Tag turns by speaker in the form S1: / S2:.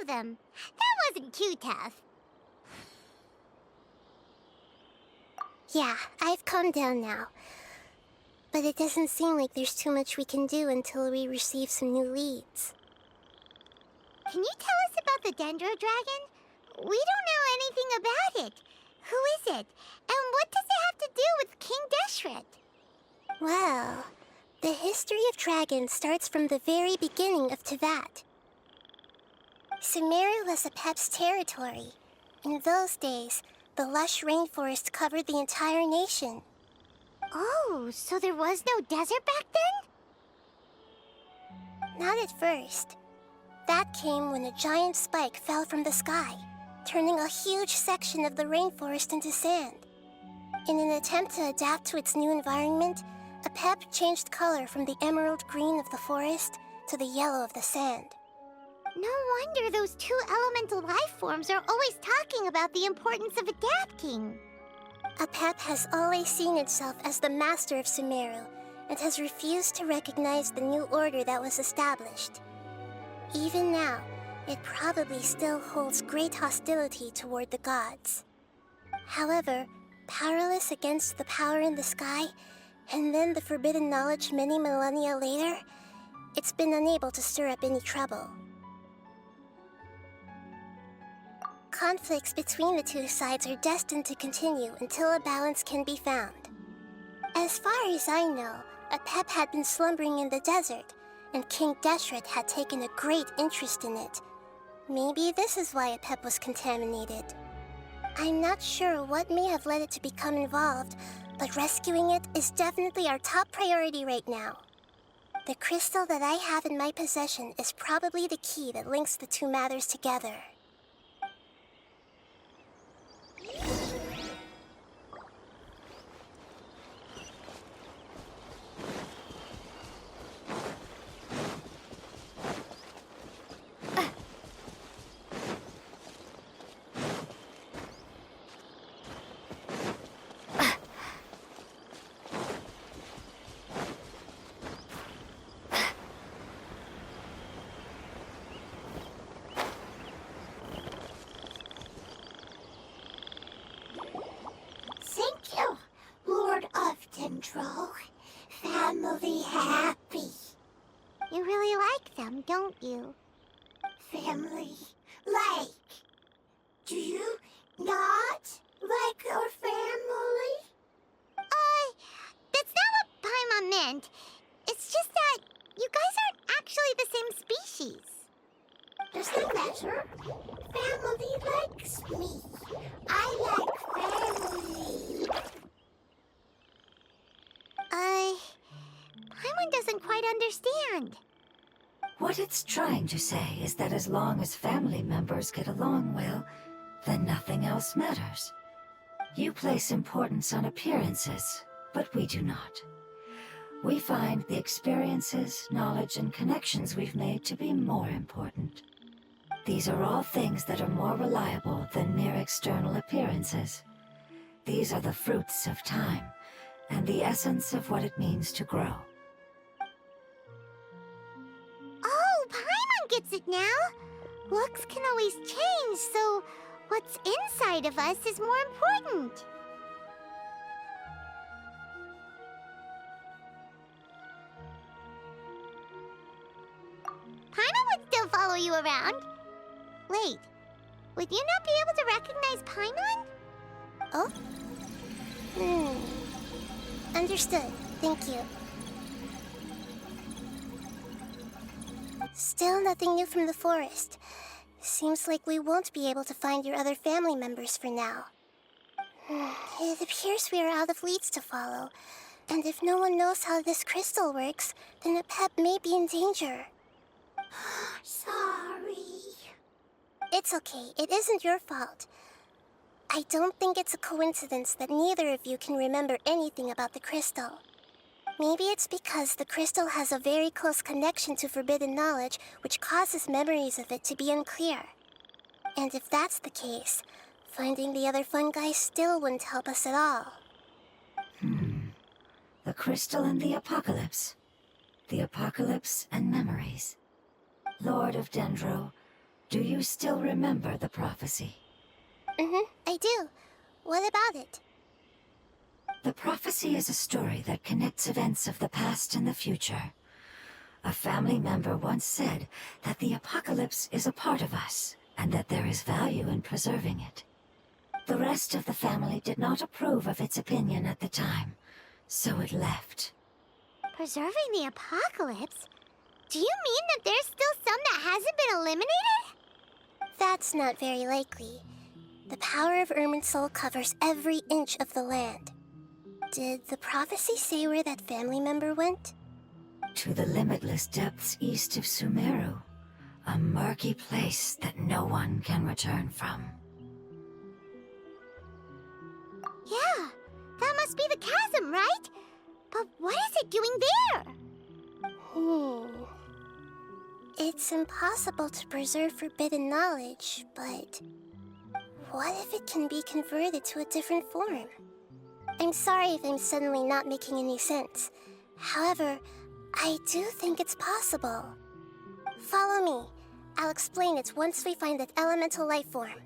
S1: them. That wasn't too tough.
S2: Yeah, I've calmed down now. But it doesn't seem like there's too much we can do until we receive some new leads.
S1: Can you tell us about the Dendro Dragon? We don't know anything about it. Who is it? And what does it have to do with King Deshret?
S2: Well, the history of dragons starts from the very beginning of Teyvat. Sumeru was Apep's territory. In those days, the lush rainforest covered the entire nation.
S1: Oh, so there was no desert back then?
S2: Not at first. That came when a giant spike fell from the sky, turning a huge section of the rainforest into sand. In an attempt to adapt to its new environment, Apep changed color from the emerald green of the forest to the yellow of the sand.
S1: No wonder those two elemental life forms are always talking about the importance of adapting.
S2: Apep has always seen itself as the master of Sumeru and has refused to recognize the new order that was established. Even now, it probably still holds great hostility toward the gods. However, powerless against the power in the sky, and then the forbidden knowledge many millennia later, it's been unable to stir up any trouble. Conflicts between the two sides are destined to continue until a balance can be found. As far as I know, Apep had been slumbering in the desert, and King Deshret had taken a great interest in it. Maybe this is why Apep was contaminated. I'm not sure what may have led it to become involved, but rescuing it is definitely our top priority right now. The crystal that I have in my possession is probably the key that links the two matters together.
S1: Thank you, Lord of Dendro. Family happy. You really like them, don't you? Family like. Do you not like our family? That's not what Paimon meant. It's just that you guys aren't actually the same species. Does that matter? Family likes me. I like family. Paimon doesn't quite understand.
S3: What it's trying to say is that as long as family members get along well, then nothing else matters. You place importance on appearances, but we do not. We find the experiences, knowledge, and connections we've made to be more important. These are all things that are more reliable than mere external appearances. These are the fruits of time, and the essence of what it means to grow.
S1: Oh, Paimon gets it now. Looks can always change, so what's inside of us is more important. Paimon would still follow you around. Wait, would you not be able to recognize Paimon?
S2: Oh? Understood. Thank you. Still nothing new from the forest. Seems like we won't be able to find your other family members for now. It appears we are out of leads to follow. And if no one knows how this crystal works, then Apep may be in danger.
S1: Sorry.
S2: It's okay. It isn't your fault. I don't think it's a coincidence that neither of you can remember anything about the crystal. Maybe it's because the crystal has a very close connection to forbidden knowledge, which causes memories of it to be unclear. And if that's the case, finding the other fungi still wouldn't help us at all.
S3: The crystal and the apocalypse. The apocalypse and memories. Lord of Dendro, Do you still remember the prophecy?
S2: I do. What about it?
S3: The prophecy is a story that connects events of the past and the future. A family member once said that the apocalypse is a part of us, and that there is value in preserving it. The rest of the family did not approve of its opinion at the time, so it left.
S1: Preserving the apocalypse? Do you mean that there's still some that hasn't been eliminated?
S2: That's not very likely. The power of Irminsul covers every inch of the land. Did the prophecy say where that family member went?
S3: To the limitless depths east of Sumeru, a murky place that no one can return from.
S1: Yeah, that must be the chasm, right? But what is it doing there?
S2: It's impossible to preserve forbidden knowledge, but what if it can be converted to a different form? I'm sorry if I'm suddenly not making any sense. However, I do think it's possible. Follow me. I'll explain it once we find that elemental life form.